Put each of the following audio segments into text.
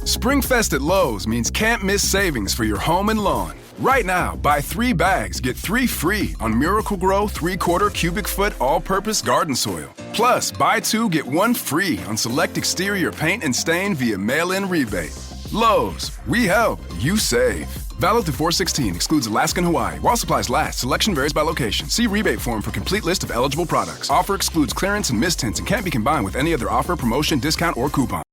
Springfest at Lowe's means can't miss savings for your home and lawn. Right now, buy 3 bags, get 3 free on Miracle-Gro 3/4 cubic foot all-purpose garden soil. Plus, buy 2, get 1 free on select exterior paint and stain via mail-in rebate. Lowe's, we help, you save. Valid through 4/16, excludes Alaska and Hawaii. While supplies last, selection varies by location. See rebate form for complete list of eligible products. Offer excludes clearance and mist tints and can't be combined with any other offer, promotion, discount, or coupon.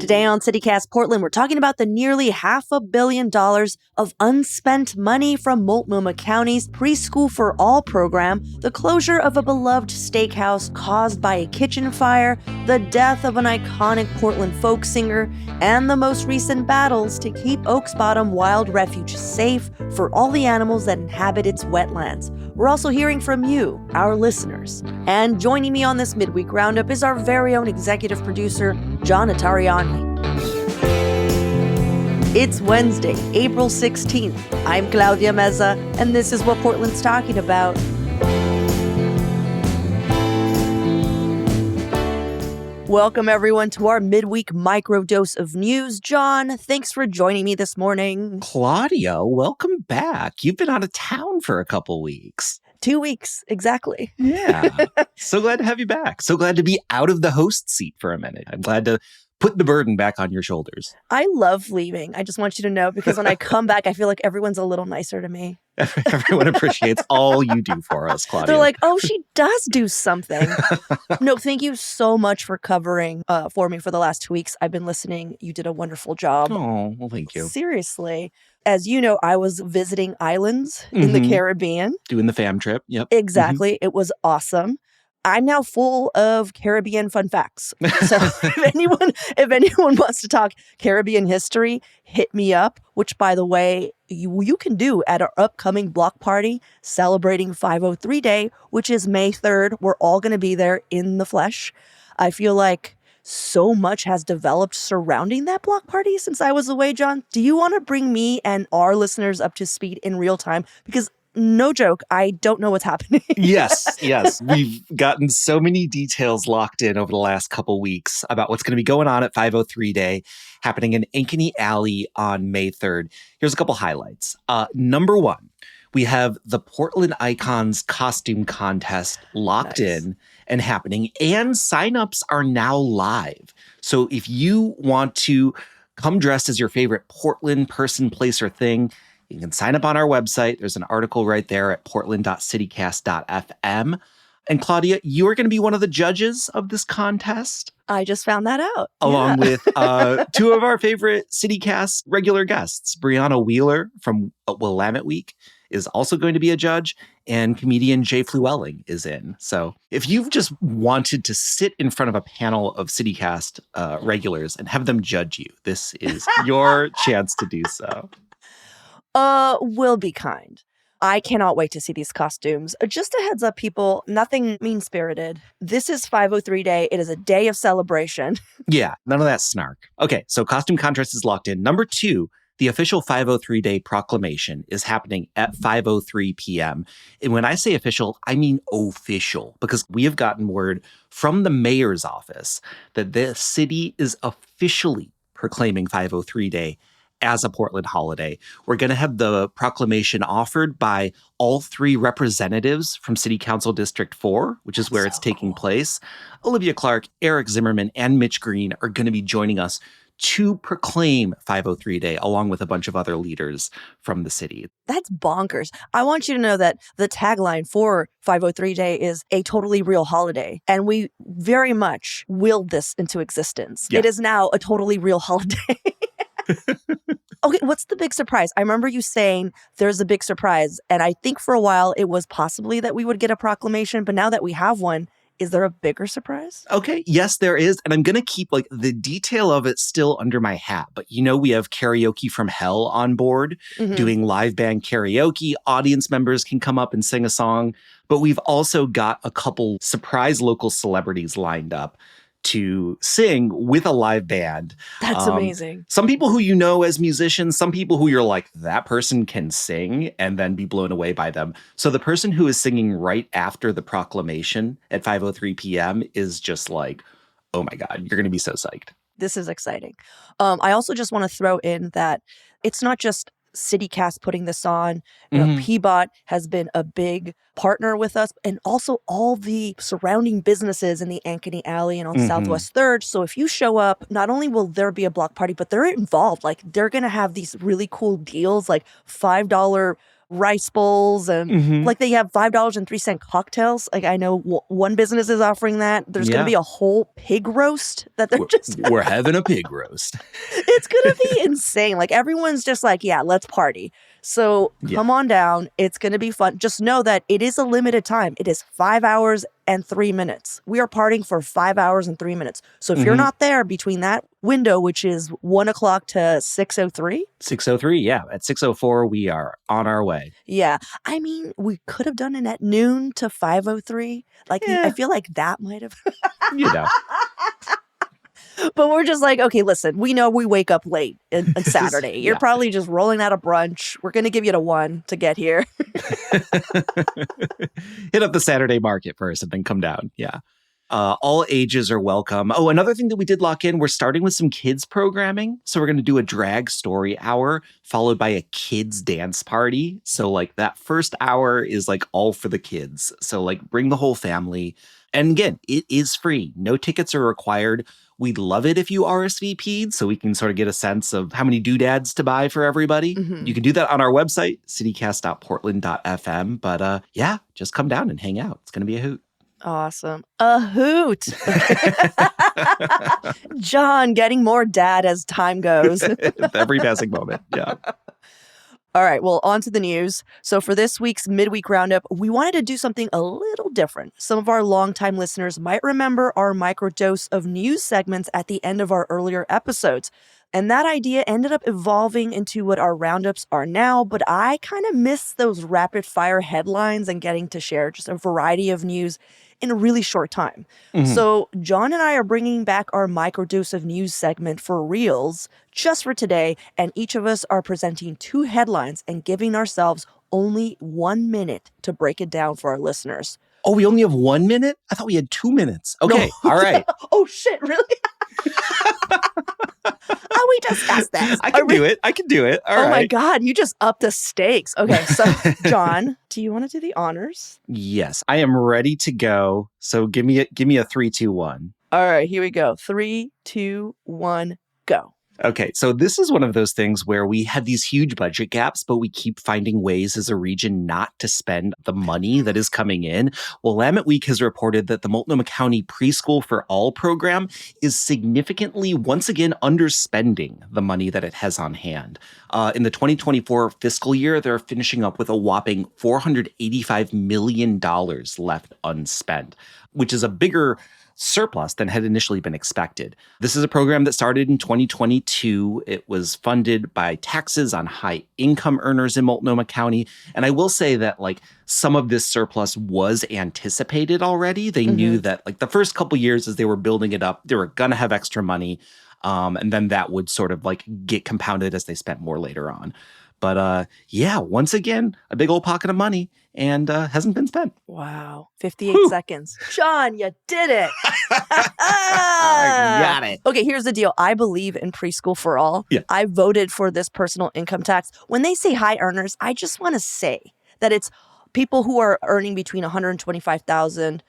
Today on CityCast Portland, we're talking about the nearly $500 million of unspent money from Multnomah County's Preschool for All program, the closure of a beloved steakhouse caused by a kitchen fire, the death of an iconic Portland folk singer, and the most recent battles to keep Oaks Bottom Wildlife Refuge safe for all the animals that inhabit its wetlands. We're also hearing from you, our listeners. And joining me on this midweek roundup is our very own executive producer, John Notarianni. It's Wednesday, April 16th. I'm Claudia Meza, and this is what Portland's talking about. Welcome, everyone, to our midweek microdose of news. John, thanks for joining me this morning. Claudia, welcome back. You've been out of town for a couple weeks. 2 weeks, exactly. Yeah. So glad to have you back. So glad to be out of the host seat for a minute. I'm glad to put the burden back on your shoulders. I love leaving. I just want you to know, because when I come back, I feel like everyone's a little nicer to me. Everyone appreciates all you do for us, Claudia. They're like, oh, she does do something. No, thank you so much for covering for me for the last 2 weeks. I've been listening. You did a wonderful job. Oh, well, thank you. Seriously. As you know, I was visiting islands in the Caribbean. Doing the fam trip. Yep. Exactly. It was awesome. I'm now full of Caribbean fun facts. So if anyone wants to talk Caribbean history, hit me up, which, by the way, you can do at our upcoming block party celebrating 503 Day, which is May 3rd. We're all going to be there in the flesh. I feel like so much has developed surrounding that block party since I was away, John. Do you want to bring me and our listeners up to speed in real time? Because no joke, I don't know what's happening. Yes. We've gotten so many details locked in over the last couple weeks about what's going to be going on at 503 Day, happening in Ankeny Alley on May 3rd. Here's a couple highlights. Number one, we have the Portland Icons costume contest locked in and happening, and signups are now live. So if you want to come dressed as your favorite Portland person, place, or thing, you can sign up on our website. There's an article right there at portland.citycast.fm. And Claudia, you are going to be one of the judges of this contest. I just found that out. Along with 2 of our favorite CityCast regular guests. Brianna Wheeler from Willamette Week is also going to be a judge, and comedian Jay Fluelling is in. So if you've just wanted to sit in front of a panel of CityCast regulars and have them judge you, this is your chance to do so. We'll be kind. I cannot wait to see these costumes. Just a heads up, people, nothing mean-spirited. This is 503 Day. It is a day of celebration. Yeah, none of that snark. Okay, so costume contest is locked in. Number 2, the official 503 Day proclamation is happening at 5:03 p.m. And when I say official, I mean official, because we have gotten word from the mayor's office that the city is officially proclaiming 503 Day as a Portland holiday. We're going to have the proclamation offered by all 3 representatives from City Council District 4, which is where it's taking place. Olivia Clark, Eric Zimmerman, and Mitch Green are going to be joining us to proclaim 503 Day, along with a bunch of other leaders from the city. That's bonkers. I want you to know that the tagline for 503 Day is a totally real holiday. And we very much willed this into existence. Yeah. It is now a totally real holiday. Okay, what's the big surprise? I remember you saying there's a big surprise, and I think for a while it was possibly that we would get a proclamation, but now that we have one, is there a bigger surprise? Okay, yes, there is, and I'm going to keep the detail of it still under my hat, but we have Karaoke from Hell on board, doing live band karaoke. Audience members can come up and sing a song, but we've also got a couple surprise local celebrities lined up to sing with a live band. That's amazing. Some people who you know as musicians, some people who you're like, that person can sing, and then be blown away by them. So the person who is singing right after the proclamation at 5:03 p.m. is just like Oh my God, you're going to be so psyched. This is exciting. I also just want to throw in that it's not just CityCast putting this on. Peabot has been a big partner with us, and also all the surrounding businesses in the Ankeny Alley and on Southwest 3rd. So if you show up, not only will there be a block party, but they're involved. Like, they're going to have these really cool deals, like $5 rice bowls, and like they have $5.03 cocktails. Like, I know one business is offering that. There's going to be a whole pig roast that they're we're having a pig roast. It's going to be insane. Like, everyone's just like, yeah, let's party. So come on down. It's going to be fun. Just know that it is a limited time. It is 5 hours and 3 minutes. We are partying for 5 hours and 3 minutes. So if you're not there between that window, which is 1 o'clock to 6:03. 6:03, yeah. At 6:04, we are on our way. Yeah. I mean, we could have done it at noon to 5:03. Like, I feel like that might have. You know. But we're just like, okay, listen, we know we wake up late on Saturday. You're probably just rolling out of brunch. We're going to give you to 1 to get here. Hit up the Saturday market first and then come down. Yeah. All ages are welcome. Oh, another thing that we did lock in, we're starting with some kids programming. So we're going to do a drag story hour followed by a kids dance party. So like that first hour is like all for the kids. So like bring the whole family. And again, it is free. No tickets are required. We'd love it if you RSVP'd so we can sort of get a sense of how many doodads to buy for everybody. You can do that on our website, citycast.portland.fm. But yeah, just come down and hang out. It's going to be a hoot. Awesome. A hoot. John getting more dad as time goes. Every passing moment. Yeah. All right, well, on to the news. So for this week's midweek roundup, we wanted to do something a little different. Some of our longtime listeners might remember our microdose of news segments at the end of our earlier episodes. And that idea ended up evolving into what our roundups are now, but I kind of miss those rapid fire headlines and getting to share just a variety of news in a really short time. So John and I are bringing back our microdose of news segment for reals just for today, and each of us are presenting 2 headlines and giving ourselves only 1 minute to break it down for our listeners. Oh, we only have 1 minute? I thought we had 2 minutes. Okay, No. all right. Oh, shit, really? We discussed this. I can do it. All right. Oh my God, you just upped the stakes. Okay, so John, do you want to do the honors? Yes, I am ready to go. So give me a 3, 2, 1. All right, here we go. 3, 2, 1, go. Okay, so this is one of those things where we have these huge budget gaps, but we keep finding ways as a region not to spend the money that is coming in. Well, Willamette Week has reported that the Multnomah County Preschool for All program is significantly, once again, underspending the money that it has on hand. In the 2024 fiscal year, they're finishing up with a whopping $485 million left unspent, which is a bigger surplus than had initially been expected. This is a program that started in 2022. It was funded by taxes on high income earners in Multnomah County. And I will say that like some of this surplus was anticipated already. They knew that like the first couple years as they were building it up, they were going to have extra money. And then that would sort of like get compounded as they spent more later on. But yeah, once again, a big old pocket of money and hasn't been spent. Wow. 58 seconds. John, you did it. I got it. Okay, here's the deal. I believe in preschool for all. Yeah. I voted for this personal income tax. When they say high earners, I just want to say that it's people who are earning between $125,000,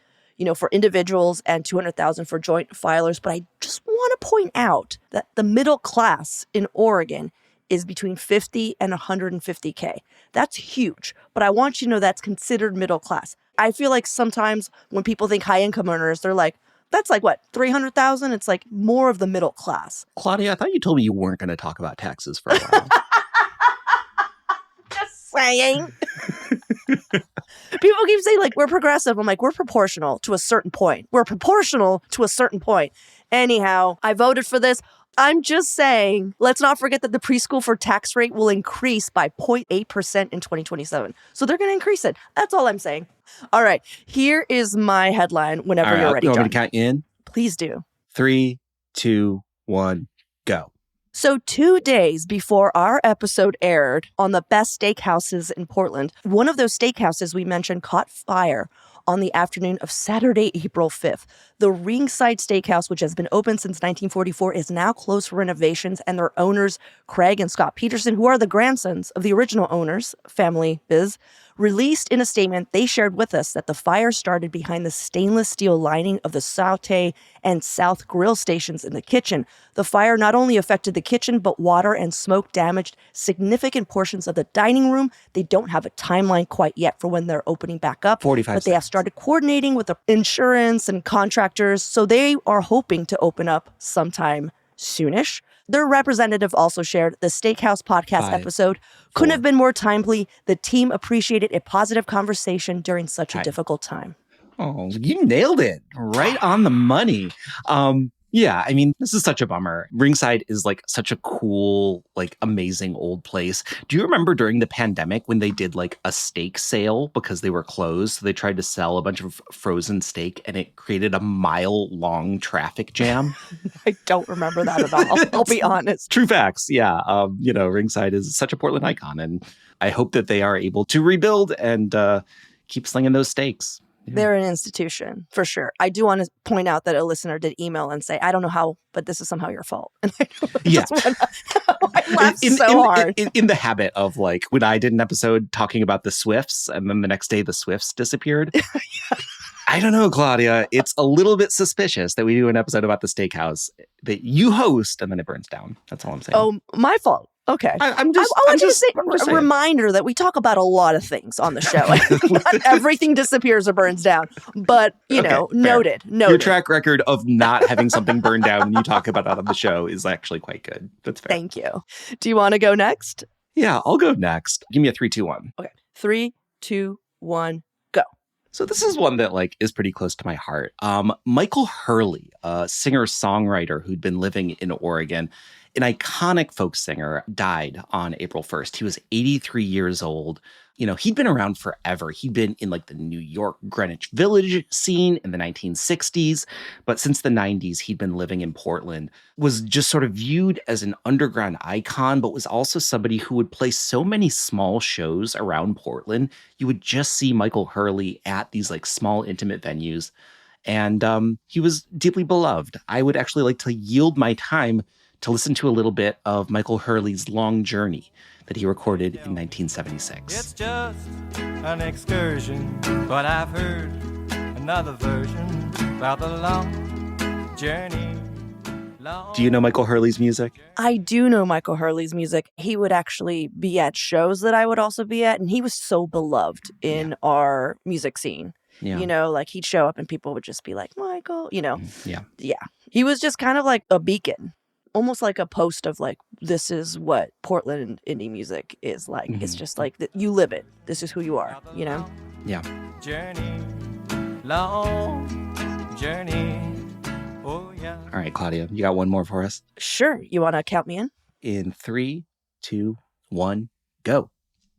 for individuals and $200,000 for joint filers. But I just want to point out that the middle class in Oregon is between 50 and 150K. That's huge, but I want you to know that's considered middle class. I feel like sometimes when people think high income earners, they're like, that's like what, 300,000? It's like more of the middle class. Claudia, I thought you told me you weren't going to talk about taxes for a while. Just saying. People keep saying like, we're progressive. I'm like, we're proportional to a certain point. Anyhow, I voted for this. I'm just saying, let's not forget that the preschool for tax rate will increase by 0.8% in 2027. So they're going to increase it. That's all I'm saying. All right. Here is my headline whenever you're ready, You want John. me to count you in? Please do. 3, 2, 1, go. So 2 days before our episode aired on the best steakhouses in Portland, one of those steakhouses we mentioned caught fire on the afternoon of Saturday, April 5th. The Ringside Steakhouse, which has been open since 1944, is now closed for renovations, and their owners, Craig and Scott Peterson, who are the grandsons of the original owners, family biz, released in a statement they shared with us that the fire started behind the stainless steel lining of the saute and south grill stations in the kitchen. The fire not only affected the kitchen, but water and smoke damaged significant portions of the dining room. They don't have a timeline quite yet for when they're opening back up. 45 But they have started coordinating with the insurance and contractors, so they are hoping to open up sometime soonish. Their representative also shared the Steakhouse podcast episode couldn't have been more timely. The team appreciated a positive conversation during such a difficult time. Oh, you nailed it. Right on the money. Yeah, I mean, this is such a bummer. Ringside is like such a cool, like amazing old place. Do you remember during the pandemic when they did like a steak sale because they were closed? So they tried to sell a bunch of frozen steak and it created a mile-long traffic jam. I don't remember that at all. I'll be honest. True facts. Yeah. Ringside is such a Portland icon, and I hope that they are able to rebuild and keep slinging those steaks. They're an institution, for sure. I do want to point out that a listener did email and say, I don't know how, but this is somehow your fault. And I laughed so hard. In the habit of like, when I did an episode talking about the Swifts, and then the next day the Swifts disappeared. I don't know, Claudia. It's a little bit suspicious that we do an episode about the steakhouse that you host and then it burns down. That's all I'm saying. Oh, my fault. Okay. I want you to say a reminder that we talk about a lot of things on the show. Not everything disappears or burns down. But, noted. Your track record of not having something burned down when you talk about it on the show is actually quite good. That's fair. Thank you. Do you want to go next? Yeah, I'll go next. Give me a 3, 2, 1. Okay. 3, 2, 1, go. So this is one that like is pretty close to my heart. Michael Hurley, a singer-songwriter who'd been living in Oregon, an iconic folk singer, died on April 1st. He was 83 years old. He'd been around forever. He'd been in like the New York Greenwich Village scene in the 1960s. But since the 90s, he'd been living in Portland, was just sort of viewed as an underground icon, but was also somebody who would play so many small shows around Portland. You would just see Michael Hurley at these like small, intimate venues. And he was deeply beloved. I would actually like to yield my time to listen to a little bit of Michael Hurley's Long Journey that he recorded in 1976. It's just an excursion, but I've heard another version about the long journey. Do you know Michael Hurley's music? I do know Michael Hurley's music. He would actually be at shows that I would also be at, and he was so beloved in our music scene. Yeah. Like he'd show up and people would just be like, Michael, Yeah. He was just kind of like a beacon. Almost like a post of like, this is what Portland indie music is like. Mm-hmm. It's just like, you live it. This is who you are, Yeah. Journey, long journey. Oh, yeah. All right, Claudia, you got one more for us? Sure. You want to count me in? In 3, 2, 1, go.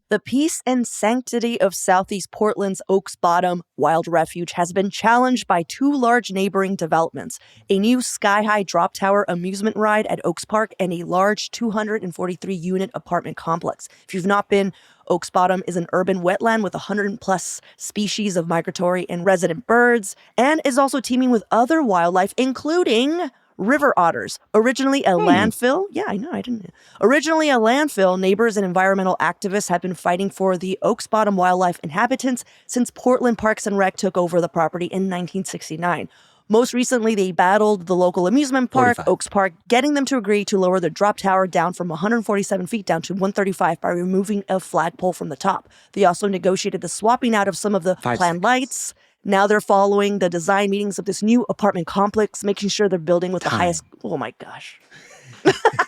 The peace and sanctity of Southeast Portland's Oaks Bottom Wildlife Refuge has been challenged by 2 large neighboring developments, a new sky-high drop tower amusement ride at Oaks Park and a large 243-unit apartment complex. If you've not been, Oaks Bottom is an urban wetland with 100+ species of migratory and resident birds, and is also teeming with other wildlife, including river otters. Originally a landfill. Yeah, I know. I didn't. Originally a landfill, neighbors and environmental activists have been fighting for the Oaks Bottom wildlife inhabitants since Portland Parks and Rec took over the property in 1969. Most recently, they battled the local amusement park, 45. Oaks Park, getting them to agree to lower the drop tower down from 147 feet down to 135 by removing a flagpole from the top. They also negotiated the swapping out of some of the planned lights. Now they're following the design meetings of this new apartment complex, making sure they're building with the highest. Oh my gosh.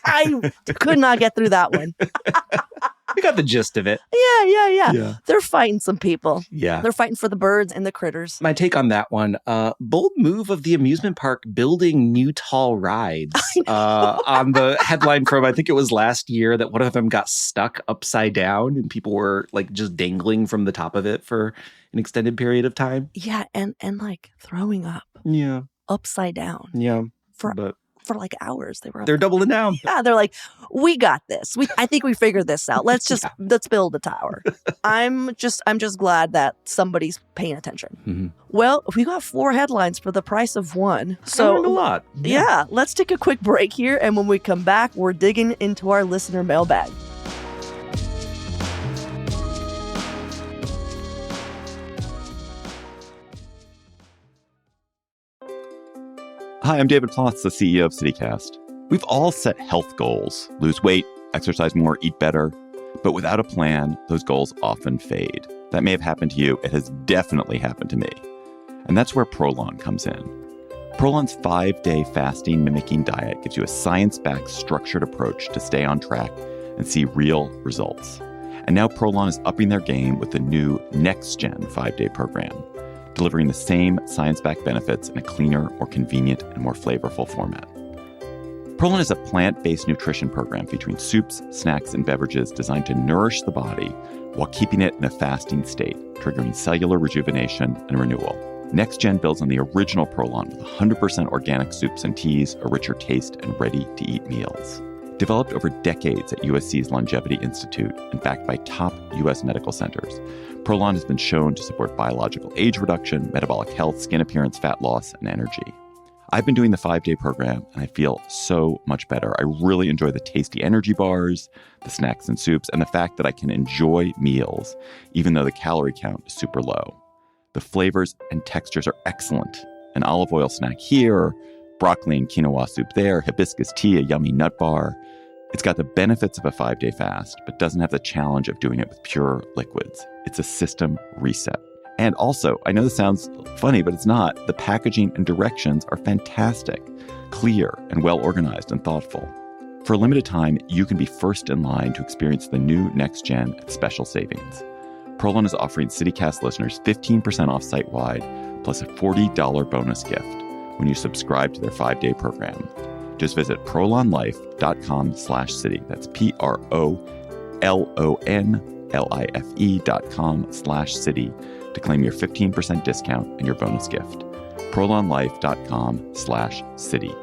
I could not get through that one. We got the gist of it. Yeah. They're fighting some people. Yeah. They're fighting for the birds and the critters. My take on that one, bold move of the amusement park building new tall rides. On the headline from, I think it was last year, that one of them got stuck upside down and people were like just dangling from the top of it for an extended period of time. Yeah, and like throwing up. Yeah. Upside down. Yeah. For for like hours. They're doubling down. Yeah, they're like, we got this. I think we figured this out. Let's build a tower. I'm just glad that somebody's paying attention. Mm-hmm. Well, we got 4 headlines for the price of one. So I learned a lot. Yeah, let's take a quick break here. And when we come back, we're digging into our listener mailbag. Hi, I'm David Plotz, the CEO of CityCast. We've all set health goals: lose weight, exercise more, eat better. But without a plan, those goals often fade. That may have happened to you. It has definitely happened to me. And that's where Prolon comes in. Prolon's 5-day fasting mimicking diet gives you a science-backed, structured approach to stay on track and see real results. And now Prolon is upping their game with the new next-gen 5-day program, delivering the same science-backed benefits in a cleaner, more convenient, and more flavorful format. Prolon is a plant-based nutrition program featuring soups, snacks, and beverages designed to nourish the body while keeping it in a fasting state, triggering cellular rejuvenation and renewal. Next Gen builds on the original Prolon with 100% organic soups and teas, a richer taste, and ready-to-eat meals. Developed over decades at USC's Longevity Institute and backed by top U.S. medical centers, Prolon has been shown to support biological age reduction, metabolic health, skin appearance, fat loss, and energy. I've been doing the 5-day program, and I feel so much better. I really enjoy the tasty energy bars, the snacks and soups, and the fact that I can enjoy meals, even though the calorie count is super low. The flavors and textures are excellent. An olive oil snack here, broccoli and quinoa soup there, hibiscus tea, a yummy nut bar. It's got the benefits of a 5-day fast, but doesn't have the challenge of doing it with pure liquids. It's a system reset. And also, I know this sounds funny, but it's not. The packaging and directions are fantastic, clear, and well-organized and thoughtful. For a limited time, you can be first in line to experience the new Next Gen at special savings. Prolon is offering CityCast listeners 15% off site-wide, plus a $40 bonus gift when you subscribe to their 5-day program. Just visit prolonlife.com/city. That's PROLONLIFE.com/city to claim your 15% discount and your bonus gift. prolonlife.com/city.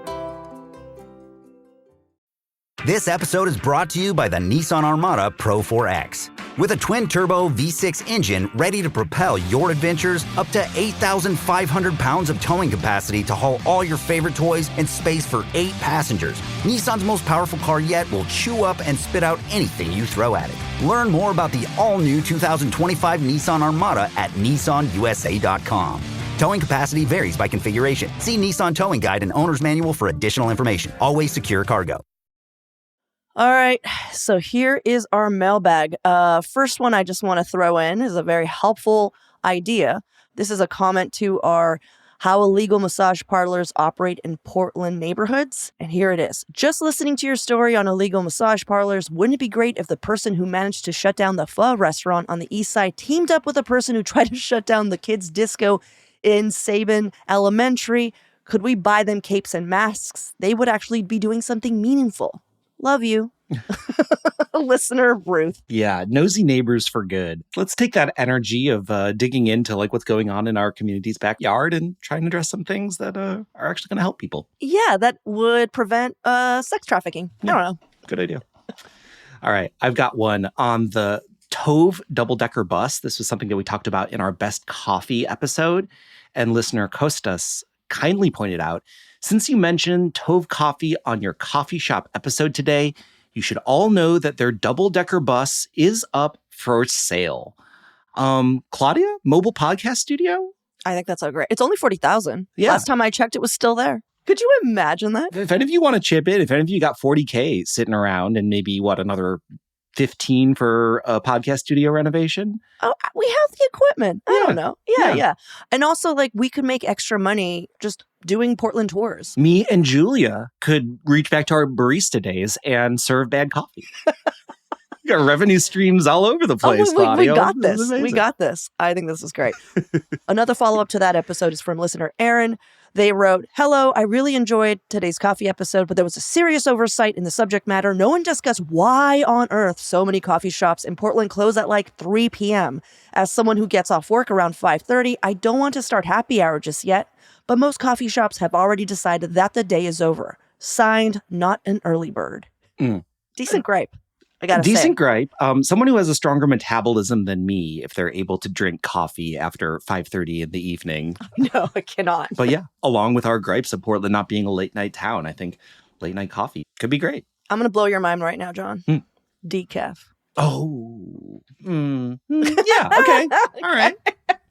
This episode is brought to you by the Nissan Armada Pro 4X. With a twin-turbo V6 engine ready to propel your adventures, up to 8,500 pounds of towing capacity to haul all your favorite toys and space for 8 passengers, Nissan's most powerful car yet will chew up and spit out anything you throw at it. Learn more about the all-new 2025 Nissan Armada at nissanusa.com. Towing capacity varies by configuration. See Nissan Towing Guide and Owner's Manual for additional information. Always secure cargo. All right, so here is our mailbag. First one I just want to throw in is a very helpful idea. This is a comment to our How Illegal Massage Parlors Operate in Portland Neighborhoods. And here it is. Just listening to your story on illegal massage parlors, wouldn't it be great if the person who managed to shut down the pho restaurant on the east side teamed up with the person who tried to shut down the kids' disco in Sabin Elementary? Could we buy them capes and masks? They would actually be doing something meaningful. Love you. Listener Ruth. Yeah, nosy neighbors for good. Let's take that energy of digging into like what's going on in our community's backyard and try and address some things that are actually going to help people. Yeah, that would prevent sex trafficking. Yeah. I don't know. Good idea. All right, I've got one on the Tove double-decker bus. This was something that we talked about in our Best Coffee episode. And listener Kostas kindly pointed out, since you mentioned Tove Coffee on your coffee shop episode today, you should all know that their double-decker bus is up for sale. Claudia, mobile podcast studio? I think that's so great. It's only $40,000. Yeah. Last time I checked, it was still there. Could you imagine that? If any of you want to chip in, if any of you got $40K sitting around and maybe, another 15 for a podcast studio renovation? Oh, we have the equipment. I don't know. Yeah. Yeah. And also, we could make extra money just doing Portland tours. Me and Julia could reach back to our barista days and serve bad coffee. We got revenue streams all over the place, Claudia. We got this. We got this. I think this is great. Another follow-up to that episode is from listener Aaron. They wrote, "Hello, I really enjoyed today's coffee episode, but there was a serious oversight in the subject matter. No one discussed why on earth so many coffee shops in Portland close at 3 p.m. As someone who gets off work around 5:30, I don't want to start happy hour just yet, but most coffee shops have already decided that the day is over. Signed, not an early bird. Decent gripe, I gotta say. Decent gripe. Someone who has a stronger metabolism than me, if they're able to drink coffee after 5:30 in the evening. No, I cannot. But yeah, along with our gripes of Portland not being a late night town, I think late night coffee could be great. I'm going to blow your mind right now, John. Decaf. Oh. Yeah, okay. All right.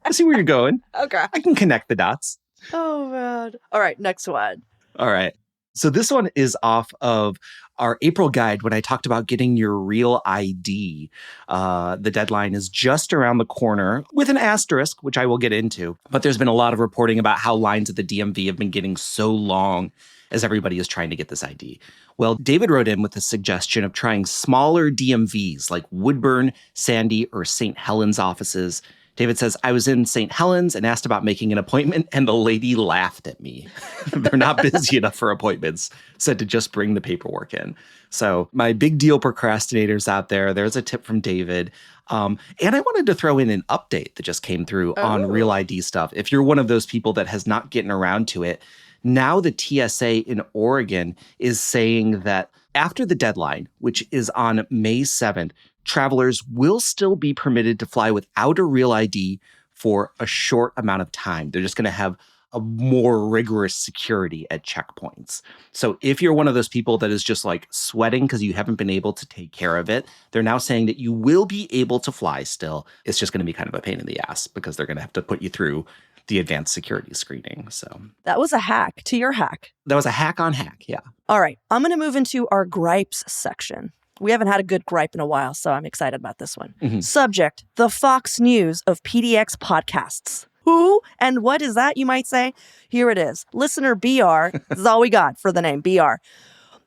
I see where you're going. Okay. I can connect the dots. Oh, man. All right, next one. All right. So this one is off of our April guide when I talked about getting your real ID. The deadline is just around the corner with an asterisk, which I will get into. But there's been a lot of reporting about how lines at the DMV have been getting so long as everybody is trying to get this ID. Well, David wrote in with a suggestion of trying smaller DMVs like Woodburn, Sandy, or St. Helens offices. David says, I was in St. Helens and asked about making an appointment, and the lady laughed at me. They're not busy enough for appointments, said to just bring the paperwork in. So my big deal procrastinators out there, there's a tip from David. And I wanted to throw in an update that just came through on Real ID stuff. If you're one of those people that has not gotten around to it, now the TSA in Oregon is saying that after the deadline, which is on May 7th, travelers will still be permitted to fly without a real ID for a short amount of time. They're just going to have a more rigorous security at checkpoints. So if you're one of those people that is just like sweating because you haven't been able to take care of it, they're now saying that you will be able to fly still. It's just going to be kind of a pain in the ass because they're going to have to put you through the advanced security screening. So that was a hack to your hack. That was a hack on hack, yeah. All right, I'm going to move into our gripes section. We haven't had a good gripe in a while, so I'm excited about this one. Subject, the Fox News of PDX podcasts. Who and what is that, you might say? Here it is. Listener BR, this is all we got for the name, BR.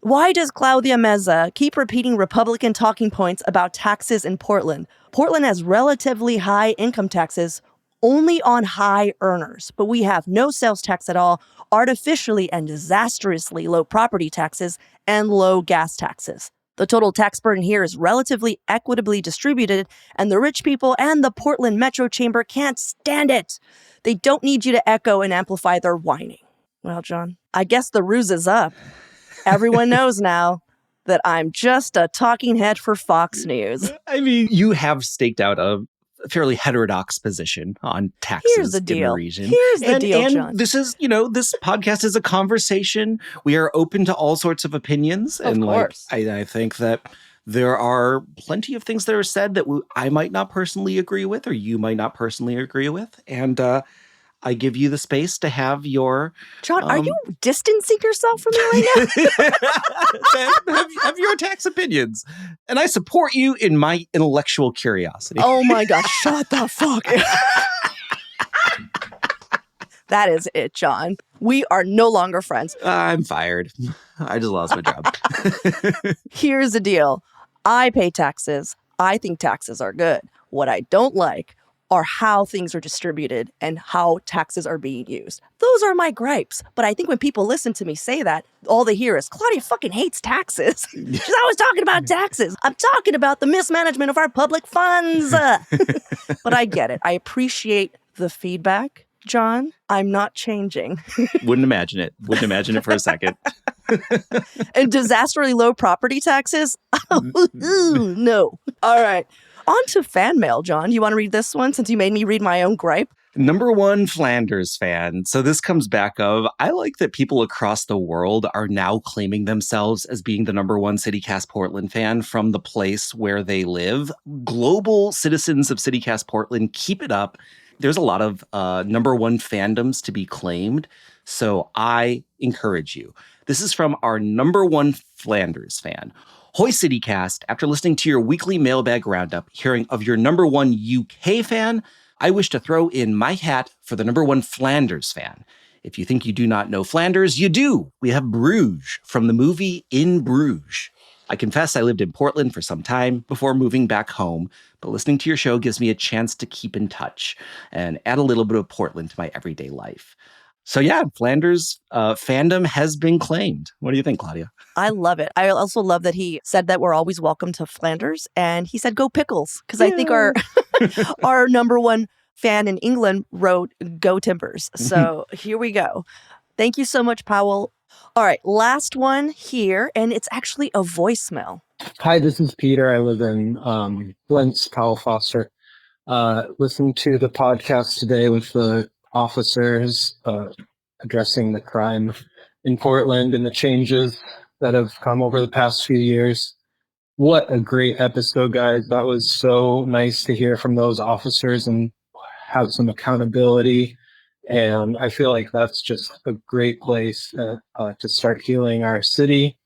Why does Claudia Meza keep repeating Republican talking points about taxes in Portland? Portland has relatively high income taxes only on high earners, but we have no sales tax at all, artificially and disastrously low property taxes, and low gas taxes. The total tax burden here is relatively equitably distributed, and the rich people and the Portland Metro Chamber can't stand it. They don't need you to echo and amplify their whining. Well, John, I guess the ruse is up. Everyone knows now that I'm just a talking head for Fox News. I mean, you have staked out a fairly heterodox position on taxes in the region. Here's the deal, John. And this is, this podcast is a conversation. We are open to all sorts of opinions. Of course. I think that there are plenty of things that are said that I might not personally agree with, or you might not personally agree with. And I give you the space to have your... John, are you distancing yourself from me right now? have your tax opinions. And I support you in my intellectual curiosity. Oh my gosh, shut the fuck That is it, John. We are no longer friends. I'm fired. I just lost my job. Here's the deal. I pay taxes. I think taxes are good. What I don't like are how things are distributed and how taxes are being used. Those are my gripes. But I think when people listen to me say that, all they hear is, Claudia fucking hates taxes. She's always talking about taxes. I'm talking about the mismanagement of our public funds. But I get it. I appreciate the feedback, John. I'm not changing. Wouldn't imagine it. Wouldn't imagine it for a second. And disastrously low property taxes? No. All right. On to fan mail, John. You want to read this one since you made me read my own gripe? Number one Flanders fan. So this comes back of, I like that people across the world are now claiming themselves as being the number one CityCast Portland fan from the place where they live. Global citizens of CityCast Portland, keep it up. There's a lot of number one fandoms to be claimed. So I encourage you. This is from our number one Flanders fan. Hoy CityCast, after listening to your weekly mailbag roundup, hearing of your number one UK fan, I wish to throw in my hat for the number one Flanders fan. If you think you do not know Flanders, you do. We have Bruges from the movie In Bruges. I confess I lived in Portland for some time before moving back home, but listening to your show gives me a chance to keep in touch and add a little bit of Portland to my everyday life. So yeah, Flanders fandom has been claimed. What do you think, Claudia? I love it. I also love that he said that we're always welcome to Flanders, and he said go Pickles, because I think our number one fan in England wrote go Timbers. So here we go. Thank you so much, Powell. All right, last one here, and it's actually a voicemail. Hi, this is Peter. I live in Flint's, Powell Foster. Listening to the podcast today with the officers addressing the crime in Portland and the changes that have come over the past few years. What a great episode, guys. That was so nice to hear from those officers and have some accountability. And I feel like that's just a great place to start healing our city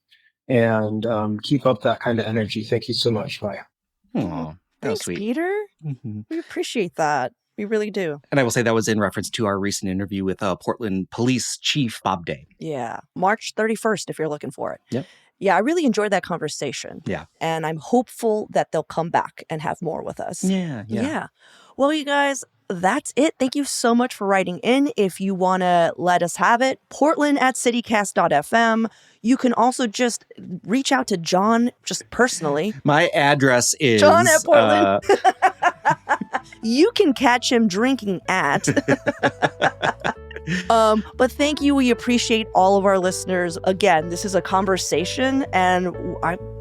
and keep up that kind of energy. Thank you so much. Bye. Aw, that was Thanks, sweet. Peter. Mm-hmm. We appreciate that. We really do. And I will say that was in reference to our recent interview with Portland Police Chief Bob Day. Yeah. March 31st, if you're looking for it. Yep. Yeah, I really enjoyed that conversation. Yeah. And I'm hopeful that they'll come back and have more with us. Yeah. Well, you guys, that's it. Thank you so much for writing in. If you want to let us have it, portland@citycast.fm. You can also just reach out to John just personally. My address is John at Portland. You can catch him drinking at. But thank you. We appreciate all of our listeners. Again, this is a conversation, and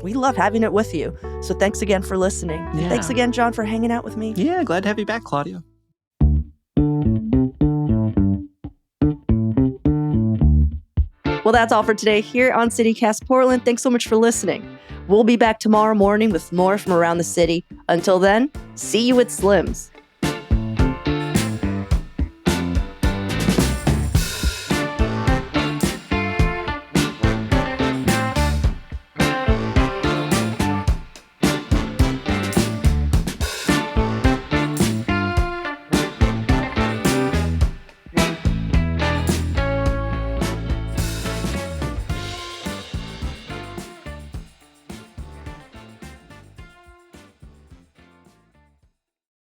we love having it with you. So thanks again for listening. Yeah. Thanks again, John, for hanging out with me. Yeah, glad to have you back, Claudia. Well, that's all for today here on CityCast Portland. Thanks so much for listening. We'll be back tomorrow morning with more from around the city. Until then, see you at Slim's.